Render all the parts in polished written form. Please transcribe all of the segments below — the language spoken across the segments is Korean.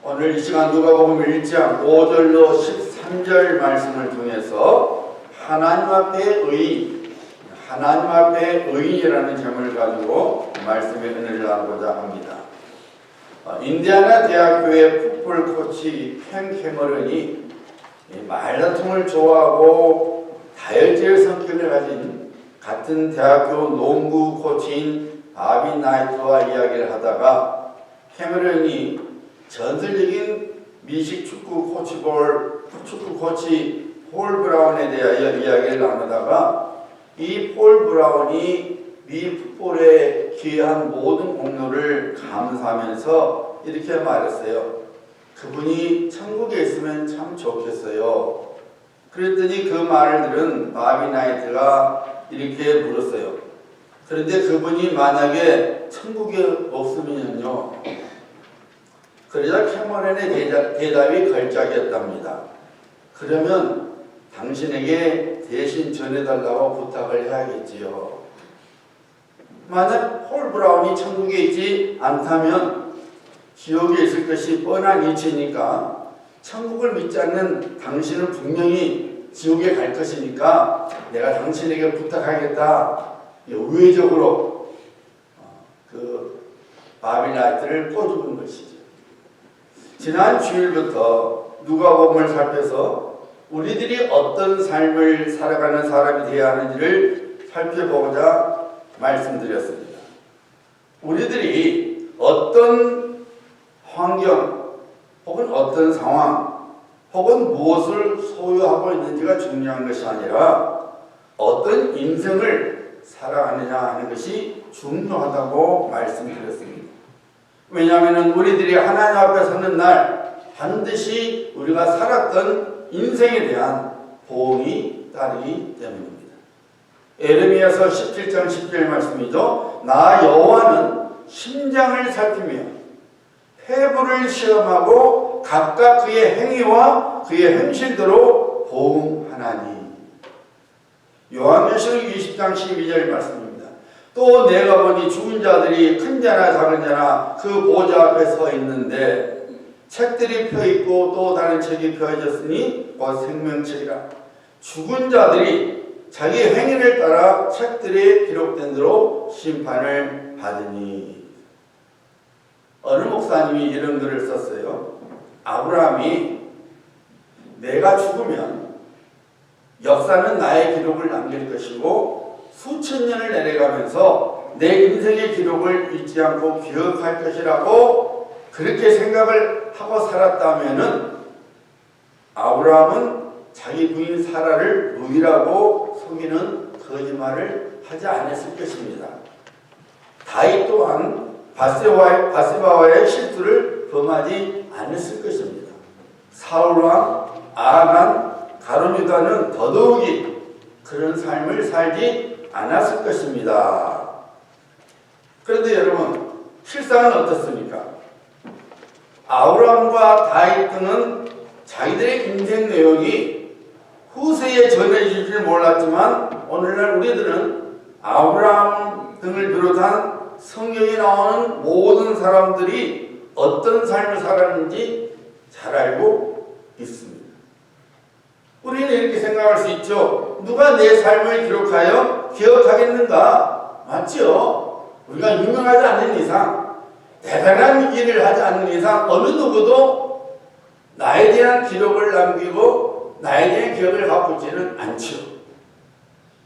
오늘 이 시간 누가복음 1장 5절로 13절 말씀을 통해서 하나님 앞에 의인이라는 제목을 가지고 말씀의 은혜를 나누고자 합니다. 인디애나 대학교의 풋볼 코치 펜 캐머런이 말다툼을 좋아하고 다혈질 성격을 가진 같은 대학교 농구 코치인 바비 나이트와 이야기를 하다가 캐머런이 전설적인 미식 축구 코치 폴 브라운에 대하여 이야기를 나누다가 이 폴 브라운이 미 풋볼에 기여한 모든 공로를 감사하면서 이렇게 말했어요. 그분이 천국에 있으면 참 좋겠어요. 그랬더니 그 말을 들은 바비 나이트가 이렇게 물었어요. 그런데 그분이 만약에 천국에 없으면요. 그러자 캐머런의 대답이 걸작이었답니다. 그러면 당신에게 대신 전해달라고 부탁을 해야겠지요. 만약 폴 브라운이 천국에 있지 않다면 지옥에 있을 것이 뻔한 이치니까 천국을 믿지 않는 당신은 분명히 지옥에 갈 것이니까 내가 당신에게 부탁하겠다. 우회적으로 그 바비 나이트를 꼬집은 것이죠. 지난 주일부터 누가복음을 살펴서 우리들이 어떤 삶을 살아가는 사람이 되어야 하는지를 살펴보고자 말씀드렸습니다. 우리들이 어떤 환경 혹은 어떤 상황 혹은 무엇을 소유하고 있는지가 중요한 것이 아니라 어떤 인생을 살아가느냐 하는 것이 중요하다고 말씀드렸습니다. 왜냐하면 우리들이 하나님 앞에 서는 날 반드시 우리가 살았던 인생에 대한 보응이 따르기 때문입니다. 에레미야서 17장 10절 말씀이죠. 나 여호와는 심장을 살피며 폐부를 시험하고 각각 그의 행위와 그의 행실대로 보응하나니. 요한계시록 20장 12절 말씀입니다. 또 내가 보니 죽은 자들이 큰 자나 작은 자나 그 보좌 앞에 서 있는데 책들이 펴있고 또 다른 책이 펴져있으니 곧 생명책이라. 죽은 자들이 자기 행위를 따라 책들에 기록된 대로 심판을 받으니. 어느 목사님이 이런 글을 썼어요. 아브라함이 내가 죽으면 역사는 나의 기록을 남길 것이고 수천 년을 내려가면서 내 인생의 기록을 잊지 않고 기억할 것이라고 그렇게 생각을 하고 살았다면은 아브라함은 자기 부인 사라를 누이라고 속이는 거짓말을 하지 않았을 것입니다. 다윗 또한 바세바와의 실수를 범하지 않았을 것입니다. 사울왕, 아간, 가룟 유다는 더더욱이 그런 삶을 살지 않았을 것입니다. 그런데 여러분, 실상은 어떻습니까? 아브라함과 다윗 등은 자기들의 인생 내용이 후세에 전해질 줄 몰랐지만 오늘날 우리들은 아브라함 등을 비롯한 성경에 나오는 모든 사람들이 어떤 삶을 살았는지 잘 알고 있습니다. 우리는 이렇게 생각할 수 있죠. 누가 내 삶을 기록하여 기억하겠는가? 맞죠? 우리가 유명하지 않는 이상, 대단한 일을 하지 않는 이상 어느 누구도 나에 대한 기록을 남기고 나에 대한 기억을 갖고 있지는 않죠.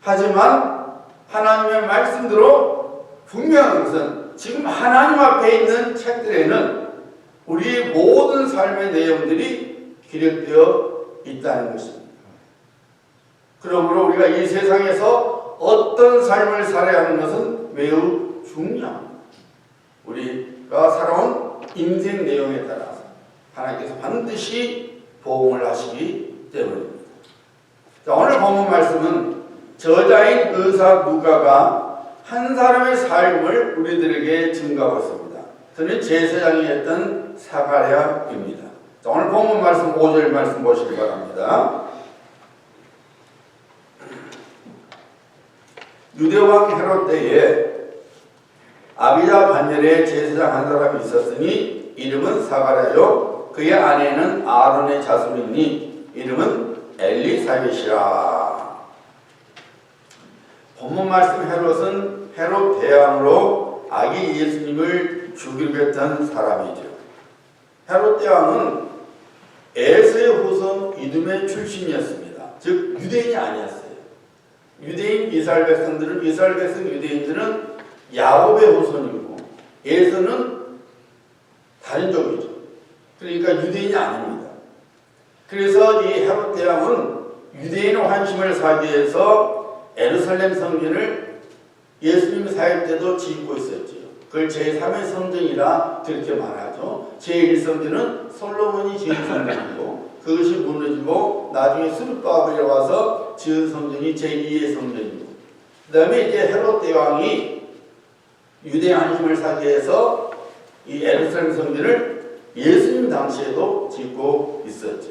하지만 하나님의 말씀대로 분명한 것은 지금 하나님 앞에 있는 책들에는 우리의 모든 삶의 내용들이 기록되어 있다는 것입니다. 그러므로 우리가 이 세상에서 어떤 삶을 살아야 하는 것은 매우 중요합니다. 우리가 살아온 인생 내용에 따라서 하나님께서 반드시 보응을 하시기 때문입니다. 자, 오늘 본문 말씀은 저자인 의사 누가가 한 사람의 삶을 우리들에게 증거하고 있습니다. 그는 제사장이었던 사가랴입니다. 자, 오늘 본문 말씀 5절 말씀 보시기 바랍니다. 유대왕 헤롯 때에 아비야 반열에 제사장 한 사람이 있었으니 이름은 사가랴요. 그의 아내는 아론의 자손이니 이름은 엘리사벳이라. 본문 말씀 헤롯은 헤롯 대왕으로 아기 예수님을 죽이려 했던 사람이죠. 헤롯 대왕은 에서의 후손 이두메 출신이었습니다. 즉 유대인이 아니었어요. 유대인 이스라엘 백성들은 이스라엘 백성 유대인들은 야곱의 후손이고 에서는 다른 종이죠. 그러니까 유대인이 아닙니다. 그래서 이 헤롯 대왕은 유대인 환심을 사기 위해서 예루살렘 성전을 예수님 사역 때도 짓고 있었죠. 그걸 제3의 성전이라 그렇게 말하죠. 제1성전은 솔로몬이 지은 성전이고 그것이 무너지고 나중에 스룹바벨이 와서 지은 성전이 제2의 성전이고 그 다음에 이제 헤롯 대왕이 유대 안심을 사기 위해서 이 예루살렘 성전을 예수님 당시에도 짓고 있었죠.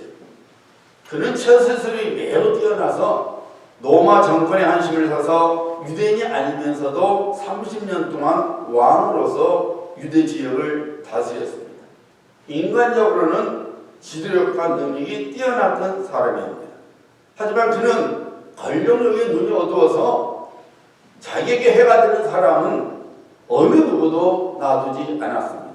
그는 처세술이 매우 뛰어나서 로마 정권의 한심을 사서 유대인이 아니면서도 30년 동안 왕으로서 유대 지역을 다스렸습니다. 인간적으로는 지도력과 능력이 뛰어났던 사람입니다. 하지만 그는 권력력에 눈이 어두워서 자기에게 해가 되는 사람은 어느 누구도 놔두지 않았습니다.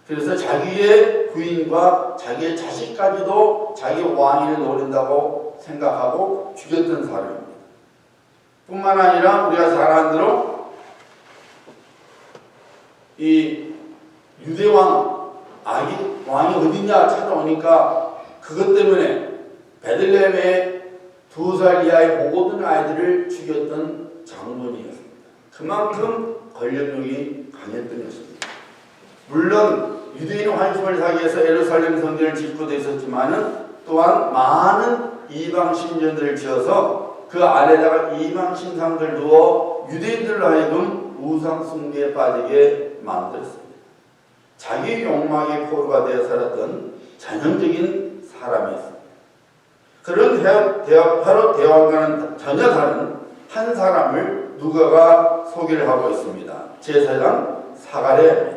그래서 자기의 부인과 자기의 자식까지도 자기 왕위를 노린다고 생각하고 죽였던 사람입니다. 뿐만 아니라 우리가 잘 아는 대로 이 유대왕 아기 왕이 어딨냐 찾아오니까 그것 때문에 베들레헴의 2살 이하의 모든 아이들을 죽였던 장본이었습니다. 그만큼 권력력이 강했던 것입니다. 물론 유대인 환심을 사기 위해서 예루살렘 성전을 짓고도 있었지만은 또한 많은 이방 신전들을 지어서 그 아래다가 이방 신상들 두어 유대인들로 하여금 우상 숭배에 빠지게 만들었습니다. 자기 욕망의 포로가 되어 살았던 전형적인 사람이었습니다. 그런 헤롯 대왕과는 전혀 다른 한 사람을 누가가 소개를 하고 있습니다. 제사장 사가랴입니다.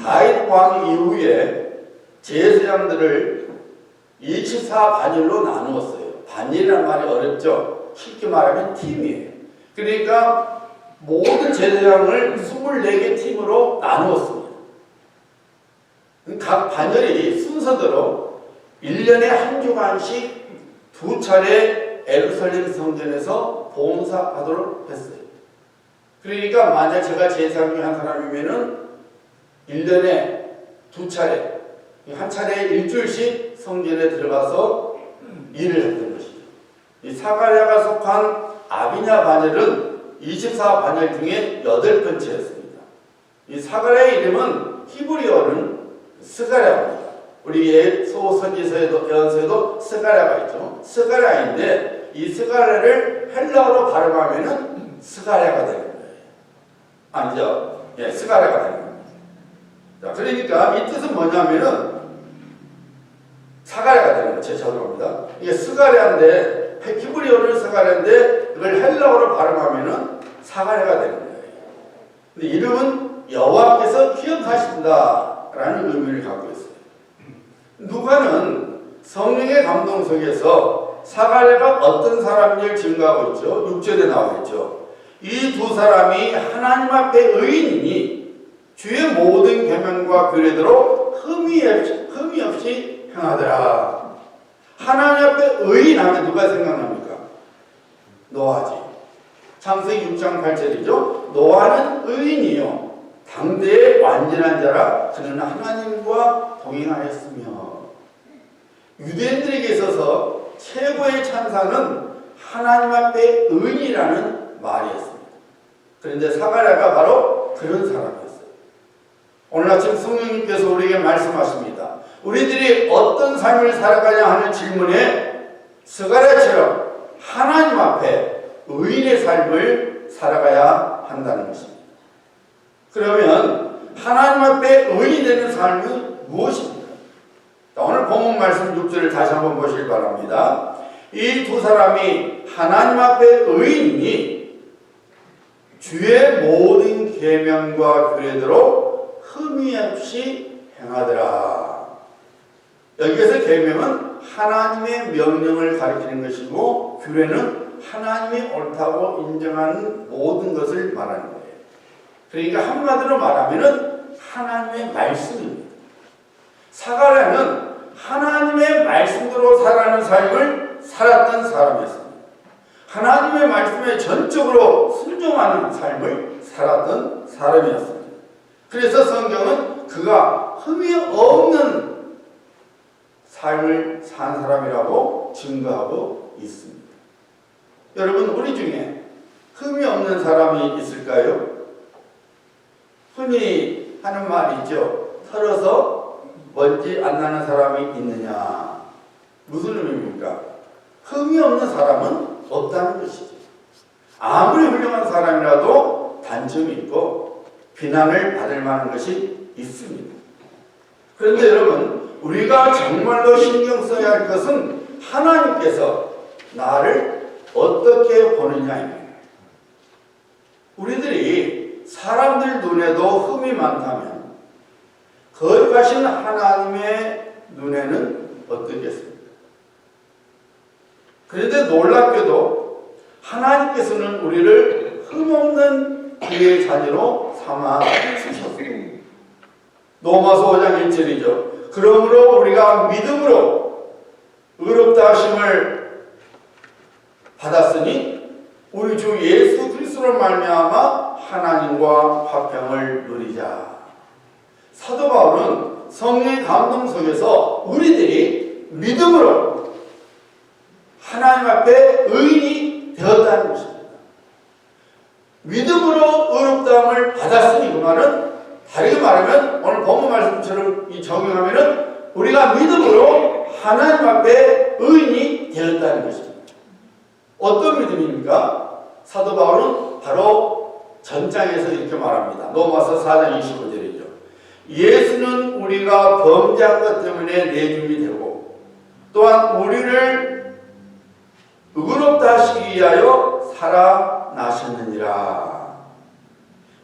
다윗 왕 이후에 제사장들을 24반열로 나누었어요. 반열이라는 말이 어렵죠. 쉽게 말하면 팀이에요. 그러니까 모든 제사장을 24개 팀으로 나누었습니다. 각 반열이 순서대로 1년에 한 주간씩 2차례 예루살렘 성전에서 봉사하도록 했어요. 그러니까 만약 제가 제사장 중 한 사람이면은 1년에 2차례, 한 차례에 일주일씩 성전에 들어가서 일을 했던 것이죠. 이 사가랴가 속한 아비냐 반열은 24반열 중에 8번째였습니다. 이 사가랴의 이름은 히브리어는 스가랴입니다. 우리 소선지서에도 예언서에도 스가랴가 있죠. 스가랴인데 이 스가랴를 헬라어로 발음하면은 스가랴가 되는 거예요. 아니죠? 예, 스가랴가 되는 겁니다. 자, 그러니까 이 뜻은 뭐냐면은 사가랴가 되는 거죠. 죄송합니다. 이게 스가랴인데 히브리어는 스가랴인데 이걸 헬라어로 발음하면은 사가랴가 되는 거예요. 근데 이름은 여호와께서 기억하신다라는 의미를 갖고 있어요. 누가는 성령의 감동 속에서 사가랴가 어떤 사람인지를 증거하고 있죠. 6절에 나와 있죠. 이 두 사람이 하나님 앞에 의인이니 주의 모든 계명과 규례대로 흠이 없이 행하더라. 하나님 앞에 의인하면 누가 생각납니까? 노아지. 창세기 6장 8절이죠. 노아는 의인이요 당대의 완전한 자라 그는 하나님과 동행하였으며. 유대인들에게 있어서 최고의 찬사는 하나님 앞에 의인이라는 말이었습니다. 그런데 사가랴가 바로 그런 사람이었어요. 오늘 아침 성령님께서 우리에게 말씀하십니다. 우리들이 어떤 삶을 살아가냐 하는 질문에 스가랴처럼 하나님 앞에 의인의 삶을 살아가야 한다는 것입니다. 그러면 하나님 앞에 의인이 되는 삶은 무엇입니까? 오늘 본문 말씀 6절을 다시 한번 보시기 바랍니다. 이 두 사람이 하나님 앞에 의인이니 주의 모든 계명과 규례대로 흠이 없이 행하더라. 여기에서 계명은 하나님의 명령을 가리키는 것이고 규례는 하나님이 옳다고 인정하는 모든 것을 말하는 거예요. 그러니까 한마디로 말하면은 하나님의 말씀입니다. 사가랴는 하나님의 말씀대로 살아가는 삶을 살았던 사람이었습니다. 하나님의 말씀에 전적으로 순종하는 삶을 살았던 사람이었습니다. 그래서 성경은 그가 흠이 없는 삶을 산 사람이라고 증거하고 있습니다. 여러분, 우리 중에 흠이 없는 사람이 있을까요? 흔히 하는 말이 있죠. 털어서 먼지 안 나는 사람이 있느냐. 무슨 의미입니까? 흠이 없는 사람은 없다는 것이죠. 아무리 훌륭한 사람이라도 단점이 있고 비난을 받을 만한 것이 있습니다. 그런데 여러분, 우리가 정말로 신경 써야 할 것은 하나님께서 나를 어떻게 보느냐입니다. 우리들이 사람들 눈에도 흠이 많다면 거룩하신 하나님의 눈에는 어떻겠습니까? 그런데 놀랍게도 하나님께서는 우리를 흠없는 그의 자녀로 삼아 주셨습니다. 로마서 5장 1절이죠. 그러므로 우리가 믿음으로 의롭다 하심을 받았으니 우리 주 예수 그리스도로 말미암아 하나님과 화평을 누리자. 사도 바울은 성령의 감동 속에서 우리들이 믿음으로 하나님 앞에 의인이 되었다는 것입니다. 믿음으로 의롭다함을 받았으니 그 말은 다르게 말하면 오늘 본문 말씀처럼 적용하면은 우리가 믿음으로 하나님 앞에 의인이 되었다는 것입니다. 어떤 믿음입니까? 사도 바울은 바로 전장에서 이렇게 말합니다. 로마서 4장 25절이죠. 예수는 우리가 범죄한 것 때문에 내줌이 되고 또한 우리를 의롭다 하시기 위하여 살아나셨느니라.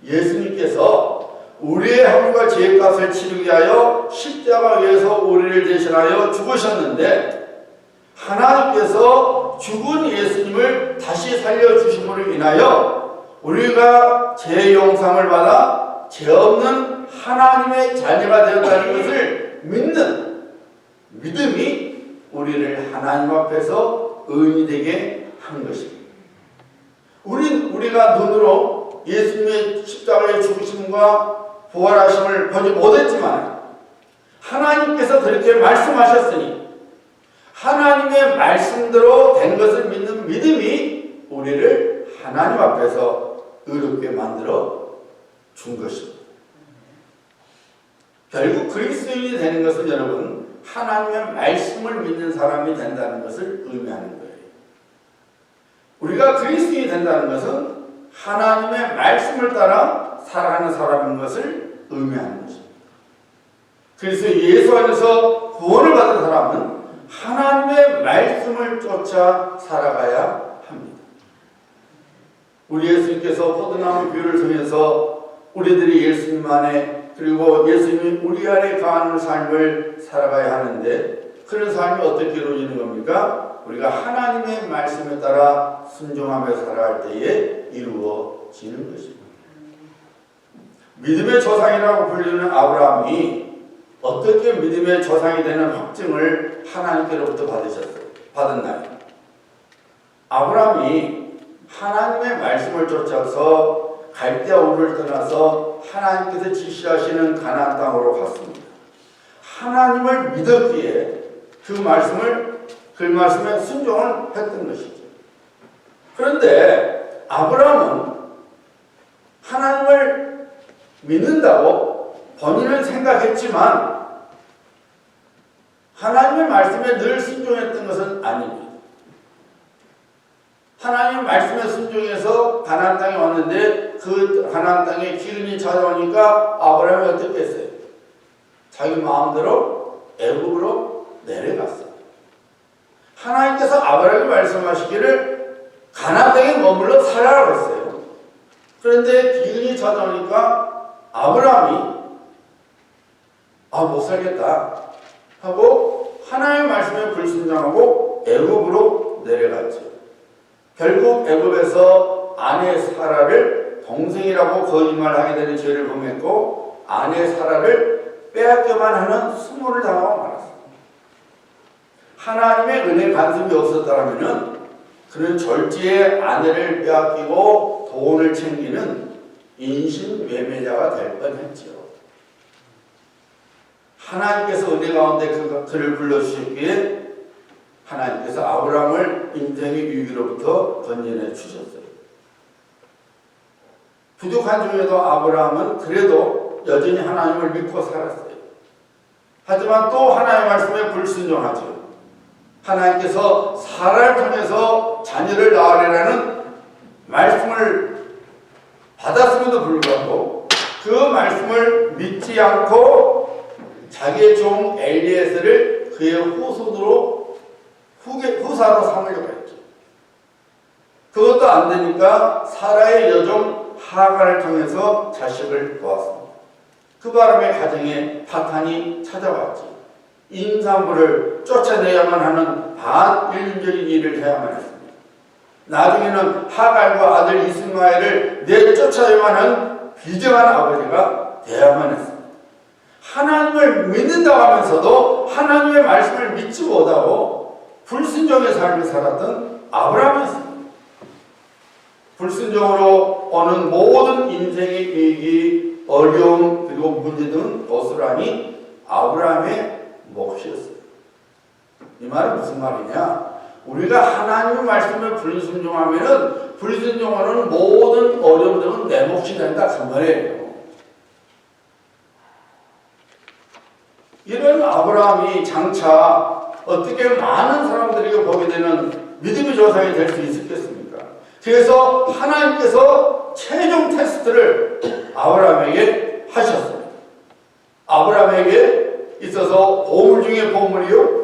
예수님께서 우리의 함과 죄값을 치르기 위하여 십자가 위에서 우리를 대신하여 죽으셨는데 하나님께서 죽은 예수님을 다시 살려주심으로 인하여 우리가 죄 용서를 받아 죄 없는 하나님의 자녀가 되었다는 것을 믿는 믿음이 우리를 하나님 앞에서 의인이 되게 한 것입니다. 우리가 눈으로 예수님의 십자가의 죽으심과 부활하심을 보지 못했지만 하나님께서 그렇게 말씀하셨으니 하나님의 말씀대로 된 것을 믿는 믿음이 우리를 하나님 앞에서 의롭게 만들어 준 것입니다. 결국 그리스도인이 되는 것은 여러분 하나님의 말씀을 믿는 사람이 된다는 것을 의미하는 거예요. 우리가 그리스도인이 된다는 것은 하나님의 말씀을 따라 살아가는 사람인 것을 의미하는 것입니다. 그래서 예수 안에서 구원을 받은 사람은 하나님의 말씀을 쫓아 살아가야 합니다. 우리 예수님께서 포도나무 비유를 통해서 우리들이 예수님 안에 그리고 예수님이 우리 안에 거하는 삶을 살아가야 하는데 그런 삶이 어떻게 이루어지는 겁니까? 우리가 하나님의 말씀에 따라 순종하며 살아갈 때에 이루어지는 것입니다. 믿음의 조상이라고 불리는 아브라함이 어떻게 믿음의 조상이 되는 확증을 하나님께로부터 받았나요? 아브라함이 하나님의 말씀을 쫓아서 갈대아 우르를 떠나서 하나님께서 지시하시는 가나안 땅으로 갔습니다. 하나님을 믿었기에 그 말씀에 순종을 했던 것이죠. 그런데 아브라함은 하나님을 믿는다고 본인은 생각했지만 하나님의 말씀에 늘 순종했던 것은 아닙니다. 하나님의 말씀에 순종해서 가나안 땅에 왔는데 그 가나안 땅에 기근이 찾아오니까 아브라함이 어떻게 했어요? 자기 마음대로 애굽으로 내려갔어요. 하나님께서 아브라함에게 말씀하시기를 가나안 땅에 머물러 살아라고 했어요. 그런데 기근이 찾아오니까 아브라함이 못 살겠다. 하고 하나님의 말씀에 불순종하고 애굽으로 내려갔죠. 결국 애굽에서 아내 사라를 동생이라고 거짓말하게 되는 죄를 범했고 아내 사라를 빼앗겨만 하는 수모를 당하고 말았습니다. 하나님의 은혜 간섭이 없었다면 그는 절지에 아내를 빼앗기고 돈을 챙기는 인신매매자가 될 뻔했지요. 하나님께서 은혜 가운데 그를 불러주셨기에 하나님께서 아브라함을 인생의 위기로부터 건져내 주셨어요. 부족한 중에도 아브라함은 그래도 여전히 하나님을 믿고 살았어요. 하지만 또 하나님의 말씀에 불순종하죠. 하나님께서 사라를 통해서 자녀를 낳으라는 말씀을 받았음에도 불구하고 그 말씀을 믿지 않고 자기의 종 엘리에셀을 그의 후사로 삼으려고 했죠. 그것도 안 되니까 사라의 여종 하갈을 통해서 자식을 보았습니다. 그 바람에 가정에 파탄이 찾아왔죠. 임산부를 쫓아내야만 하는 반인륜적인 일을 해야만 했습니다. 나중에는 하갈과 아들 이스마엘을 내쫓아야만 하는 비정한 아버지가 되어야만 했습니다. 하나님을 믿는다고 하면서도 하나님의 말씀을 믿지 못하고 불순종의 삶을 살았던 아브라함이었습니다. 불순종으로 오는 모든 인생의 위기, 어려움, 그리고 문제 등은 고스란히 아브라함의 몫이었어요. 이 말은 무슨 말이냐? 우리가 하나님의 말씀을 불순종하면은 불순종하는 모든 어려움들은 내 몫이 된다 그 말이에요. 이런 아브라함이 장차 어떻게 많은 사람들에게 보게 되는 믿음의 조상이 될 수 있었겠습니까? 그래서 하나님께서 최종 테스트를 아브라함에게 하셨습니다. 아브라함에게 있어서 보물 중에 보물이요,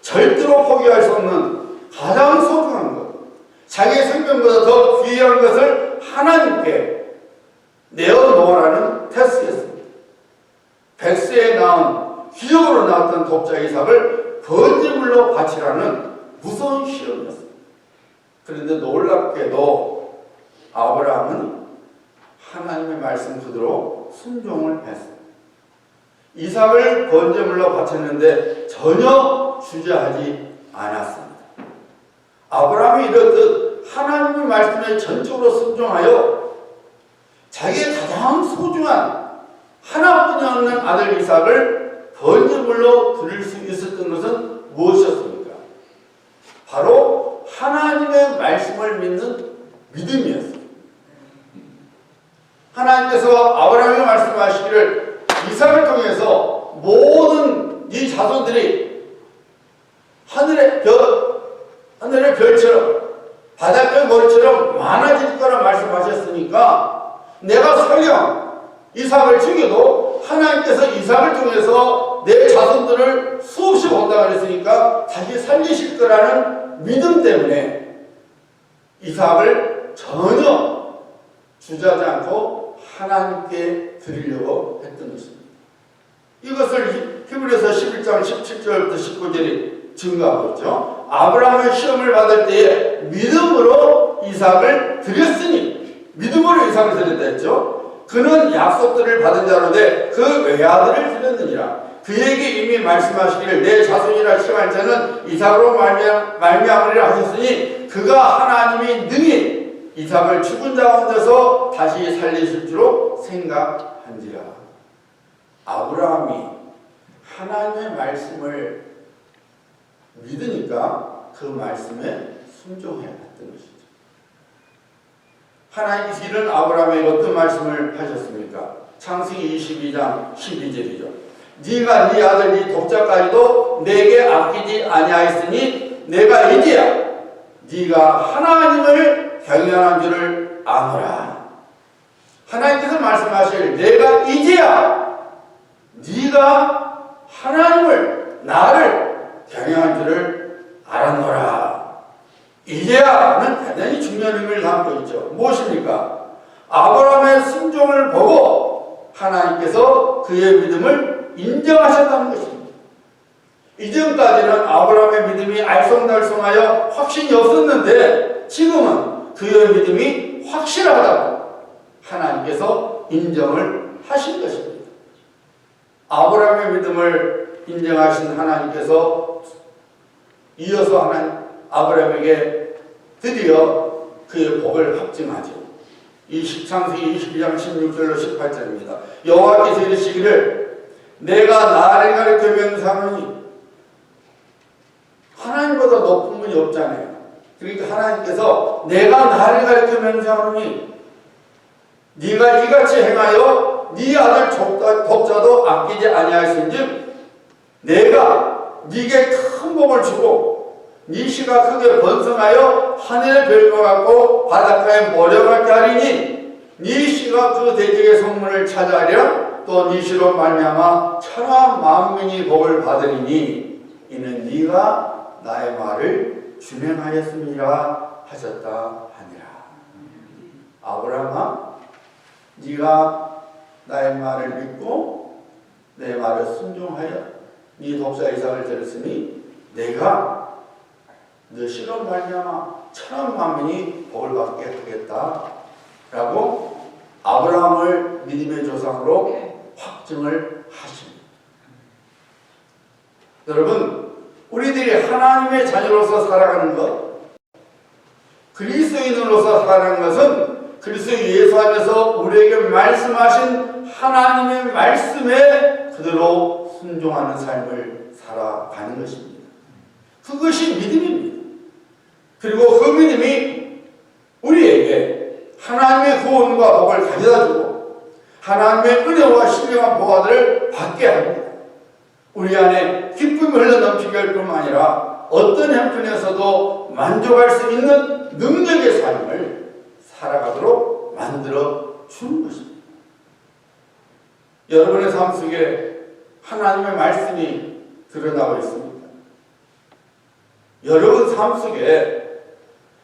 절대로 포기할 수 없는 가장 소중한 것, 자기의 생명보다 더 귀한 것을 하나님께 내어놓으라는 테스트였습니다. 백세에 낳은 기적으로 낳았던 독자 이삭을 번제물로 바치라는 무서운 시험이었습니다. 그런데 놀랍게도 아브라함은 하나님의 말씀 그대로 순종을 했습니다. 이삭을 번제물로 바쳤는데 전혀 주저하지 않았습니다. 아브라함이 이렇듯 하나님의 말씀에 전적으로 순종하여 자기의 가장 소중한 하나뿐이 없는 아들 이삭을 번제물로 드릴 수 있었던 것은 무엇이었습니까? 바로 하나님의 말씀을 믿는 믿음이었습니다. 하나님께서 아브라함에게 말씀하시기를 이삭을 통해서 모든 이 자손들이 하늘의 별처럼 바닷별 머리처럼 많아질 거라 말씀하셨으니까 내가 설령 이삭을 죽여도 하나님께서 이삭을 통해서 내 자손들을 수없이 본다고 그랬으니까 다시 살리실 거라는 믿음 때문에 이삭을 전혀 주저하지 않고 하나님께 드리려고 했던 것입니다. 이것을 히브리서 11장 17절부터 19절이 증거하고 있죠. 아브라함은 시험을 받을 때에 믿음으로 이삭을 드렸으니, 믿음으로 이삭을 드렸다 했죠. 그는 약속들을 받은 자로 돼 그 외아들을 드렸느니라. 그에게 이미 말씀하시기를 내 자손이라 칭할 자는 이삭으로 말미암으리라 하셨으니 그가 하나님이 능히 이삭을 죽은 자 가운데서 다시 살리실 줄로 생각한지라. 아브라함이 하나님의 말씀을 믿으니까 그 말씀에 순종해야 했던 것이죠. 하나님께서 이런 아브라함에게 어떤 말씀을 하셨습니까? 창세기 22장 12절이죠. 네가 네 아들 네 독자까지도 내게 아끼지 아니하였으니 내가 이제야 네가 하나님을 경외하는 줄을 아노라. 하나님께서 말씀하실 내가 이제야 네가 하나님을 나를 경외하는 줄을 알았노라. 이제야는 대단히 중요한 의미를 담고 있죠. 무엇입니까? 아브라함의 순종을 보고 하나님께서 그의 믿음을 인정하셨다는 것입니다. 이전까지는 아브라함의 믿음이 알쏭달쏭하여 확신이 없었는데 지금은 그의 믿음이 확실하다고 하나님께서 인정을 하신 것입니다. 아브라함의 믿음을 인정하신 하나님께서 이어서 아브라함에게 드디어 그의 복을 확증하죠. 이 창세기 22장 16절로 18절입니다. 여호와께서 이르시기를 내가 나를 가리켜 맹세하노니, 하나님보다 높은 분이 없잖아요. 그러니까 하나님께서 내가 나를 가리켜 맹세하노니 네가 이같이 행하여 네 아들 독자도 아끼지 아니하였은즉 내가 네게 큰 복을 주고 네 씨가 크게 번성하여 하늘의 별과 같고 바닷가에 모래같게 하리니 네 씨가 그 대적의 성문을 차지하리라. 또 네 씨로 말미암아 천하 만민이 복을 받으리니 이는 네가 나의 말을 준행하였음이라 하셨다 하니라. 아브라함아, 네가 나의 말을 믿고 내 말을 순종하여 네 독자 이삭을 들었으니 내가 너 씨로 말미암아 천하 만민이 복을 받게 하겠다 라고 아브라함을 믿음의 조상으로 확증을 하십니다. 여러분, 우리들이 하나님의 자녀로서 살아가는 것, 그리스도인으로서 살아가는 것은 그리스도 예수 안에서 우리에게 말씀하신 하나님의 말씀에 그대로 순종하는 삶을 살아가는 것입니다. 그것이 믿음입니다. 그리고 그 믿음이 우리에게 하나님의 구원과 복을 가져다주고 하나님의 은혜와 신령한 보화들을 받게 합니다. 우리 안에 기쁨이 흘러넘치게 할 뿐만 아니라 어떤 형편에서도 만족할 수 있는 능력의 삶을 살아가도록 만들어 주는 것입니다. 여러분의 삶 속에 하나님의 말씀이 드러나고 있습니다. 여러분 삶 속에,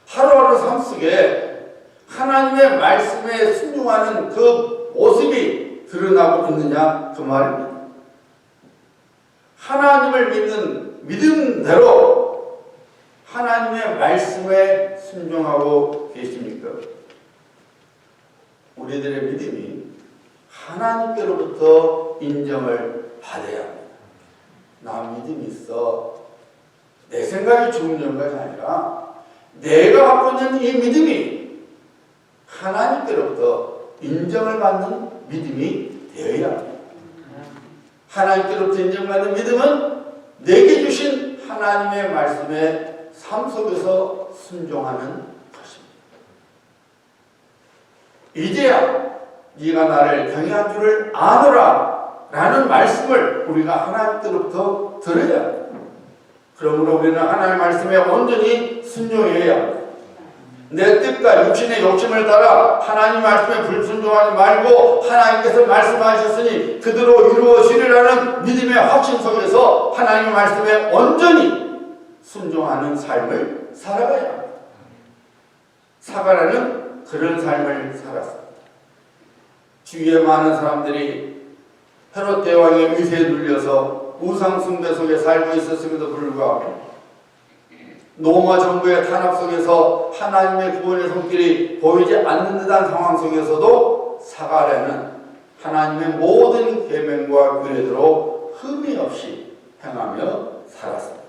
하루하루 삶 속에 하나님의 말씀에 순종하는 그 모습이 드러나고 있느냐 그 말입니다. 하나님을 믿는 믿음대로 하나님의 말씀에 순종하고 계십니까? 우리들의 믿음이 하나님께로부터 인정을 받아야 합니다. 나 믿음이 있어. 내 생각이 좋은 것이 아니라 내가 갖고 있는 이 믿음이 하나님께로부터 인정을 받는 믿음이 되어야 합니다. 하나님께로부터 인정받는 믿음은 내게 주신 하나님의 말씀에 삶 속에서 순종하는 것입니다. 이제야 네가 나를 경외한 줄을 아노라 라는 말씀을 우리가 하나님께로부터 들어야 합니다. 그러므로 우리는 하나님의 말씀에 온전히 순종해야 합니다. 내 뜻과 육신의 욕심을 따라 하나님 말씀에 불순종하지 말고 하나님께서 말씀하셨으니 그대로 이루어지리라는 믿음의 확신 속에서 하나님의 말씀에 온전히 순종하는 삶을 살아가야 합니다. 사가랴는 그런 삶을 살았습니다. 주위에 많은 사람들이 헤롯 대왕의 위세에 눌려서 우상 숭배 속에 살고 있었음에도 불구하고 로마 정부의 탄압 속에서 하나님의 구원의 손길이 보이지 않는 듯한 상황 속에서도 사가랴는 하나님의 모든 계명과 규례대로 흠이 없이 행하며 살았습니다.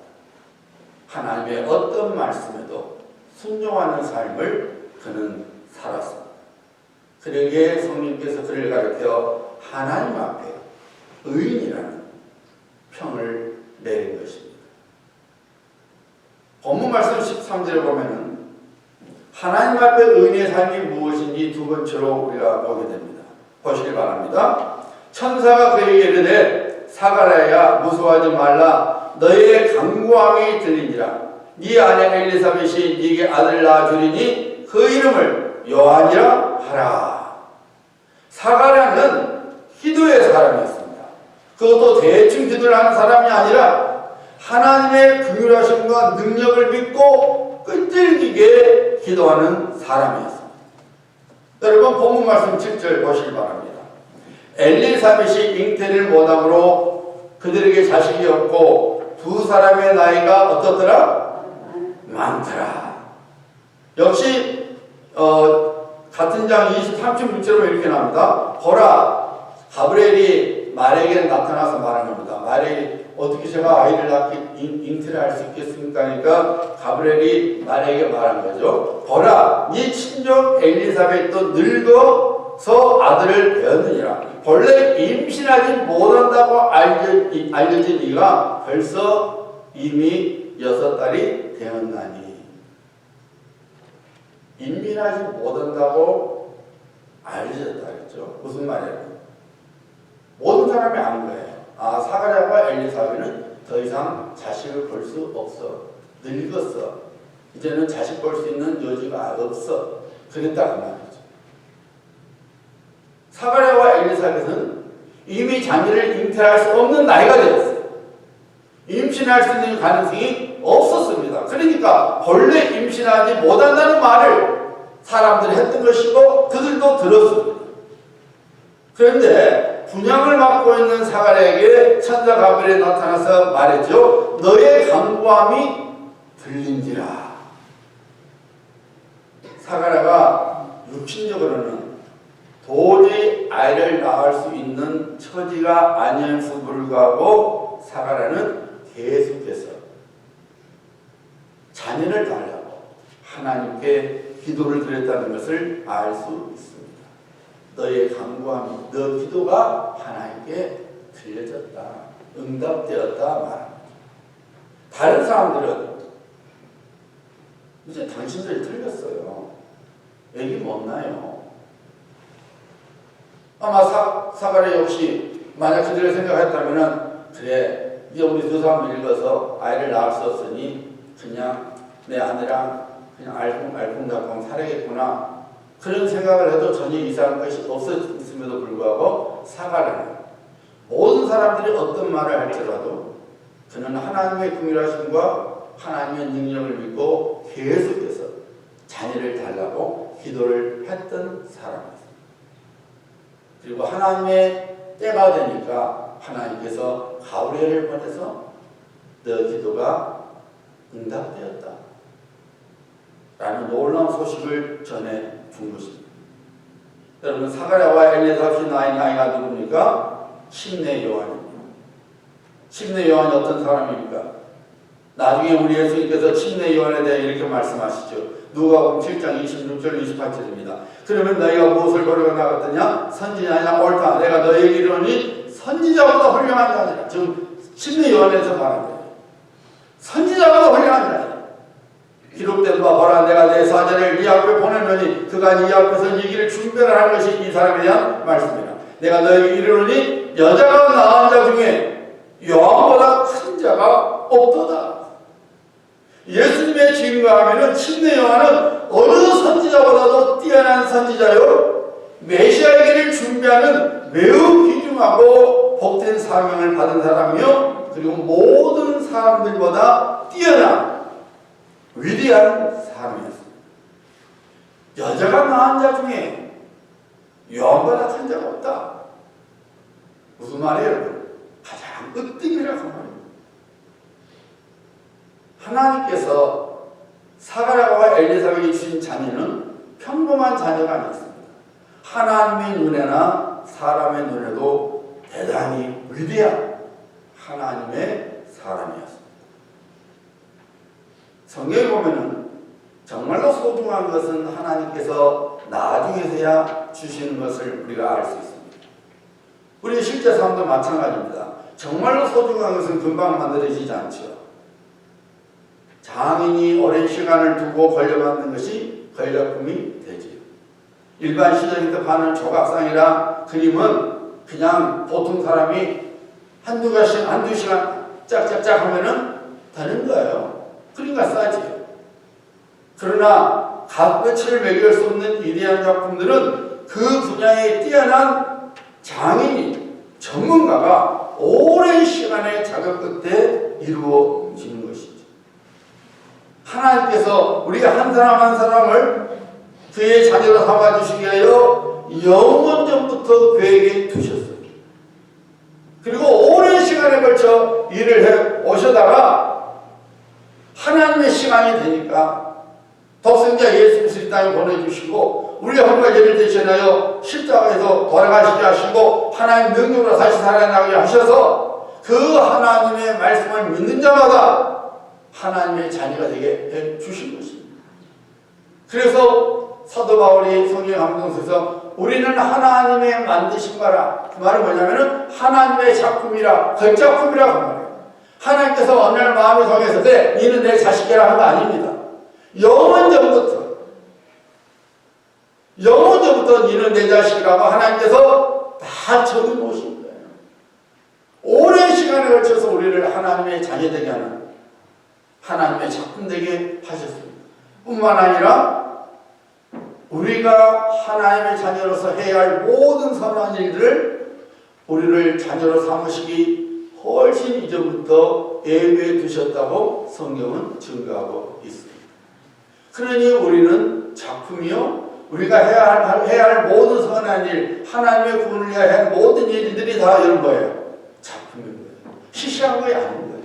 하나님의 어떤 말씀에도 순종하는 삶을 그는 살았습니다. 그러기에 성령께서 그를 가르쳐 하나님 앞에 의인이라는 평을 내린 것입니다. 본문 말씀 13절에 보면은 하나님 앞에 의인의 삶이 무엇인지 두 번째로 우리가 보게 됩니다. 보시기 바랍니다. 천사가 그에게 이르되 사가랴야 무서워하지 말라. 너의 간구함이 들리니라. 네 아내 엘리사벳이 네게 아들 낳아 주리니 그 이름을 요한이라 하라. 사가랴는 기도의 사람이었습니다. 그것도 대충 기도를 하는 사람이 아니라 하나님의 긍휼하심과 능력을 믿고 끈질기게 기도하는 사람이었습니다. 여러분 본문 말씀 7절 보시기 바랍니다. 엘리사벳이 잉태를 못함으로 그들에게 자식이 없고 두 사람의 나이가 어떻더라? 많더라. 역시 같은 장 23.6절에 이렇게 나옵니다. 보라, 가브리엘이 말에게 나타나서 말하는 겁니다. 말에게 어떻게 제가 아이를 낳기 잉태를 할 수 있겠습니까? 그러니까 가브리엘이 말에게 말한 거죠. 보라, 네 친정 엘리사벳도 늙어서 아들을 배었느니라. 본래 임신하지 못한다고 알려진 네가 벌써 이미 6달이 되었나니. 임신하지 못한다고 알려졌다 그랬죠. 무슨 말이에요? 모든 사람이 아는 거예요. 아, 사가랴와 엘리사벳은 더 이상 자식을 볼 수 없어. 늙었어. 이제는 자식 볼 수 있는 여지가 없어. 그랬다 그 말이죠. 사가랴와 엘리사벳은 이미 자녀를 잉태할 수 없는 나이가 되었어요. 임신할 수 있는 가능성이 없었습니다. 그러니까 본래 임신하지 못한다는 말을 사람들이 했던 것이고 그들도 들었습니다. 그런데 분양을 맡고 있는 사가랴에게 천사 가브리엘이 나타나서 말했죠. 너의 간구함이 들린지라. 사가랴가 육신적으로는 도저히 아이를 낳을 수 있는 처지가 아니었음에도 불구하고 사가랴는 계속해서 자녀를 달라고 하나님께 기도를 드렸다는 것을 알 수 있습니다. 너의 간구함이, 너 기도가 하나님께 들려졌다, 응답되었다 말합니다. 다른 사람들은 이제 당신들이 틀렸어요. 애기 못 낳아요. 아마 사가랴 역시 만약 그들이 생각했다면 그래, 이제 우리 두 사람 늙어서 아이를 낳을 수 없으니 그냥 내 아내랑 그냥 알콩달콩 살아야겠구나. 그런 생각을 해도 전혀 이상한 것이 없었음에도 불구하고 사가랴는 모든 사람들이 어떤 말을 할지라도 그는 하나님의 긍휼하심과 하나님의 능력을 믿고 계속해서 자녀를 달라고 기도를 했던 사람입니다. 그리고 하나님의 때가 되니까 하나님께서 가브리엘을 보내서 너 기도가 응답되었다 라는 놀라운 소식을 전해 준 것입니다. 여러분, 사가랴와 엘리사벳이 나이가 누굽니까? 침례 요한입니다. 침례 요한이 어떤 사람입니까? 나중에 우리 예수님께서 침례 요한에 대해 이렇게 말씀하시죠. 누가복음 7장 26절 28절입니다. 그러면 너희가 무엇을 보려고 나갔더냐? 선지자냐? 옳다. 내가 너희에게 이르노니 선지자보다 훌륭한 자니라. 지금 침례 요한에서 말하는 거예요. 선지자보다 훌륭한 자니라. 기록된 바 보라, 내가 내 사자를 네 앞에 보내노니 그가 네 앞에서 네 길을 준비하는 것이 이 사람에 대한 말씀이라. 내가 너희에게 이르노니 여자가 낳은 자 중에 요한보다 큰 자가 없도다. 예수님의 증거하면은 침례 요한은 어느 선지자보다도 뛰어난 선지자요, 메시아의 길을 준비하는 매우 귀중하고 복된 사명을 받은 사람이요, 그리고 모든 사람들보다 뛰어난 위대한 사람이었습니다. 여자가 낳은 자 중에 요한보다 큰 자가 없다. 무슨 말이에요, 여러분? 가장 으뜸이라고 말입니다. 하나님께서 사가랴와 엘리사벳이 주신 자녀는 평범한 자녀가 아니었습니다. 하나님의 눈에나 사람의 눈에도 대단히 위대한 하나님의 사람이었습니다. 성경에 보면은 정말로 소중한 것은 하나님께서 나중에서야 주시는 것을 우리가 알 수 있습니다. 우리 실제 삶도 마찬가지입니다. 정말로 소중한 것은 금방 만들어지지 않죠. 장인이 오랜 시간을 두고 걸려받는 것이 걸작품이 되지. 일반 시장에서 파는 조각상이나 그림은 그냥 보통 사람이 한두 시간 짝짝짝 하면은 되는 거예요. 그러니까 싸지. 그러나 값어치를 매길 수 없는 위대한 작품들은 그 분야에 뛰어난 장인이, 전문가가 오랜 시간의 작업 끝에 이루어지는 것이죠. 하나님께서 우리가 한 사람 한 사람을 그의 자녀로 삼아주시기 위하여 영원전부터 그에게 두셨어요. 그리고 오랜 오랜 시간에 걸쳐 일을 해 오셔다가 하나님의 시간이 되니까 독생자 예수 그리스도 이 땅에 보내주시고 우리 한가 예를 대신하여 십자가에서 돌아가시게 하시고 하나님 능력으로 다시 살아나게 하셔서 그 하나님의 말씀을 믿는 자마다 하나님의 자녀가 되게 해 주신 것입니다. 그래서 사도 바울이 성경 감동서에서 우리는 하나님의 만드신 거라, 그 말은 뭐냐면은 하나님의 작품이라, 걸작품이라 그 말이에요. 하나님께서 어느 날 마음에 정했을 때 이는 내 자식이라 한 거 아닙니다. 영원전부터 이는 내 자식이라고 하나님께서 다 적어 놓으신 거예요. 오랜 시간에 걸쳐서 우리를 하나님의 자녀 되게 하는, 하나님의 작품 되게 하셨습니다. 뿐만 아니라 우리가 하나님의 자녀로서 해야 할 모든 선한 일들을 우리를 자녀로 삼으시기 훨씬 이전부터 예비해 두셨다고 성경은 증거하고 있습니다. 그러니 우리는 작품이요, 우리가 해야 할 모든 선한 일, 하나님의 구원을 위하여 할 모든 일들이 다 이런 거예요. 작품인 거예요. 시시한 거에 아닌 거예요.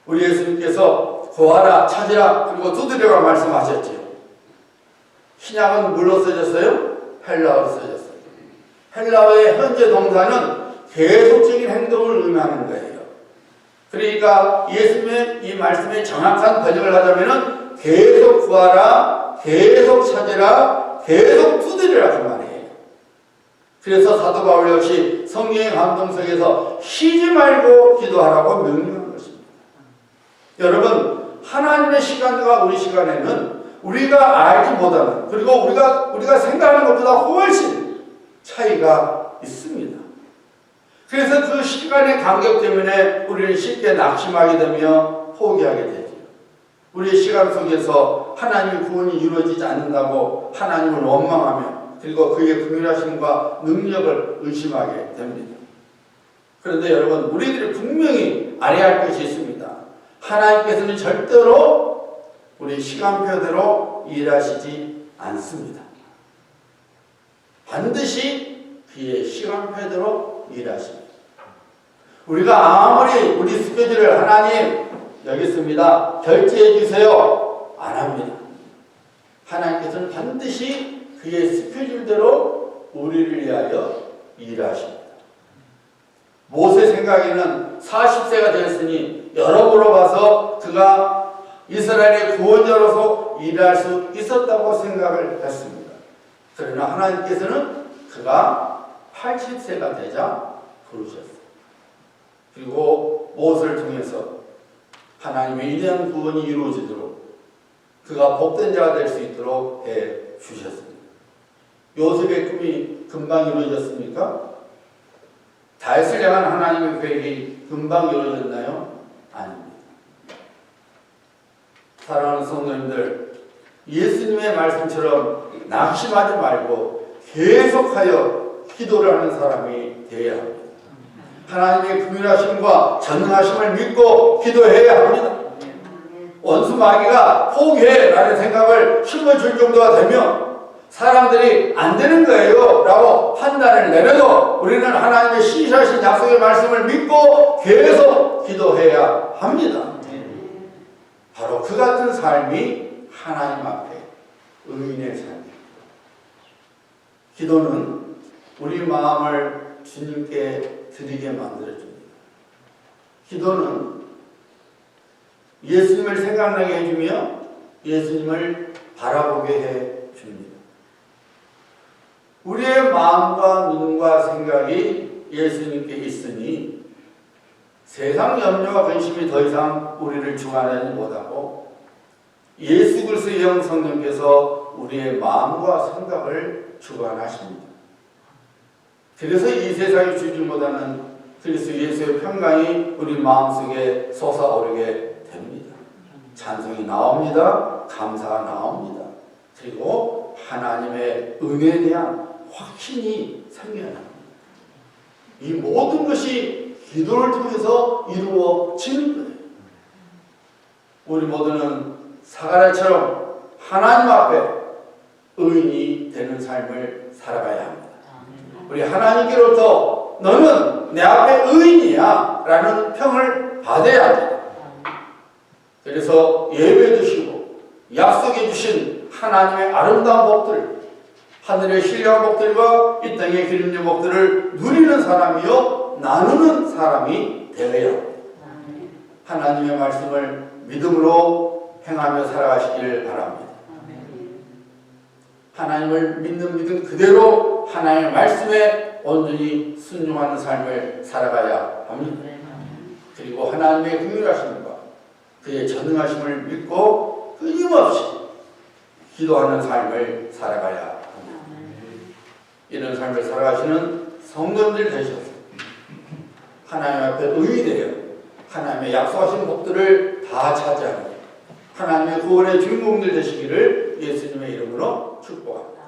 우리 예수님께서 구하라, 찾으라, 그리고 두드려라 말씀하셨죠. 신약은 뭘로 써졌어요? 헬라어로 써졌어요. 헬라어의 현재 동사는 계속적인 행동을 의미하는 거예요. 그러니까 예수님의 이 말씀의 정확한 번역을 하자면은 계속 구하라, 계속 찾으라, 계속 두드리라 그 말이에요. 그래서 사도 바울 역시 성경의 감동석에서 쉬지 말고 기도하라고 명령한 것입니다. 여러분, 하나님의 시간과 우리 시간에는 우리가 알지 못하는, 그리고 우리가 생각하는 것보다 훨씬 차이가 있습니다. 그래서 그 시간의 간격 때문에 우리는 쉽게 낙심하게 되며 포기하게 되죠. 우리의 시간 속에서 하나님의 구원이 이루어지지 않는다고 하나님을 원망하며 그리고 그의 긍휼하심과 능력을 의심하게 됩니다. 그런데 여러분, 우리들이 분명히 알아야 할 것이 있습니다. 하나님께서는 절대로 우리 시간표대로 일하시지 않습니다. 반드시 그의 시간표대로 일하십니다. 우리가 아무리 우리 스케줄을 하나님 여기 있습니다, 결제해 주세요 안 합니다. 하나님께서는 반드시 그의 스케줄대로 우리를 위하여 일하십니다. 모세 생각에는 40세가 되었으니 여러모로 봐서 그가 이스라엘의 구원자로서 일할 수 있었다고 생각을 했습니다. 그러나 하나님께서는 그가 80세가 되자 부르셨어요. 그리고 모세를 통해서 하나님의 위대한 구원이 이루어지도록 그가 복된 자가 될 수 있도록 해 주셨습니다. 요셉의 꿈이 금방 이루어졌습니까? 다윗을 향한 하나님의 계획이 금방 이루어졌나요? 아닙니다. 사랑하는 성도님들, 예수님의 말씀처럼 낙심하지 말고 계속하여 기도를 하는 사람이 되어야 합니다. 하나님의 긍휼하심과 전능하심을 믿고 기도해야 합니다. 원수 마귀가 포기해 라는 생각을 심어줄 정도가 되면 사람들이 안 되는 거예요 라고 판단을 내려도 우리는 하나님의 시시하신 약속의 말씀을 믿고 계속 기도해야 합니다. 바로 그 같은 삶이 하나님 앞에 의인의 삶입니다. 기도는 우리 마음을 주님께 드리게 만들어줍니다. 기도는 예수님을 생각나게 해주며 예수님을 바라보게 해줍니다. 우리의 마음과 눈과 생각이 예수님께 있으니 세상 염려와 근심이 더 이상 우리를 주관하지 못하고 예수 그리스도의 영 성령께서 우리의 마음과 생각을 주관하십니다. 그래서 이 세상의 주질보다는 그리스도 예수의 평강이 우리 마음속에 솟아오르게 됩니다. 찬송이 나옵니다. 감사가 나옵니다. 그리고 하나님의 은혜에 대한 확신이 생겨납니다. 이 모든 것이 기도를 통해서 이루어지는 거예요. 우리 모두는 사가랴처럼 하나님 앞에 의인이 되는 삶을 살아가야 합니다. 우리 하나님께로부터 너는 내 앞에 의인이야 라는 평을 받아야 합니다. 그래서 예배 주시고 약속해 주신 하나님의 아름다운 복들, 하늘의 신령한 복들과 이 땅의 기름진 복들을 누리는 사람이요 나누는 사람이 되어야 합니다. 하나님의 말씀을 믿음으로 행하며 살아가시길 바랍니다. 하나님을 믿는 믿음 그대로 하나님의 말씀에 온전히 순종하는 삶을 살아가야 합니다. 그리고 하나님의 긍휼하심과 그의 전능하심을 믿고 끊임없이 기도하는 삶을 살아가야 합니다. 이런 삶을 살아가시는 성도들 되셔서 하나님 앞에 의되어 하나님의 약속하신 복들을 다 차지하는 하나님의 구원의 주인공들 되시기를 예수님의 이름으로 축복합니다.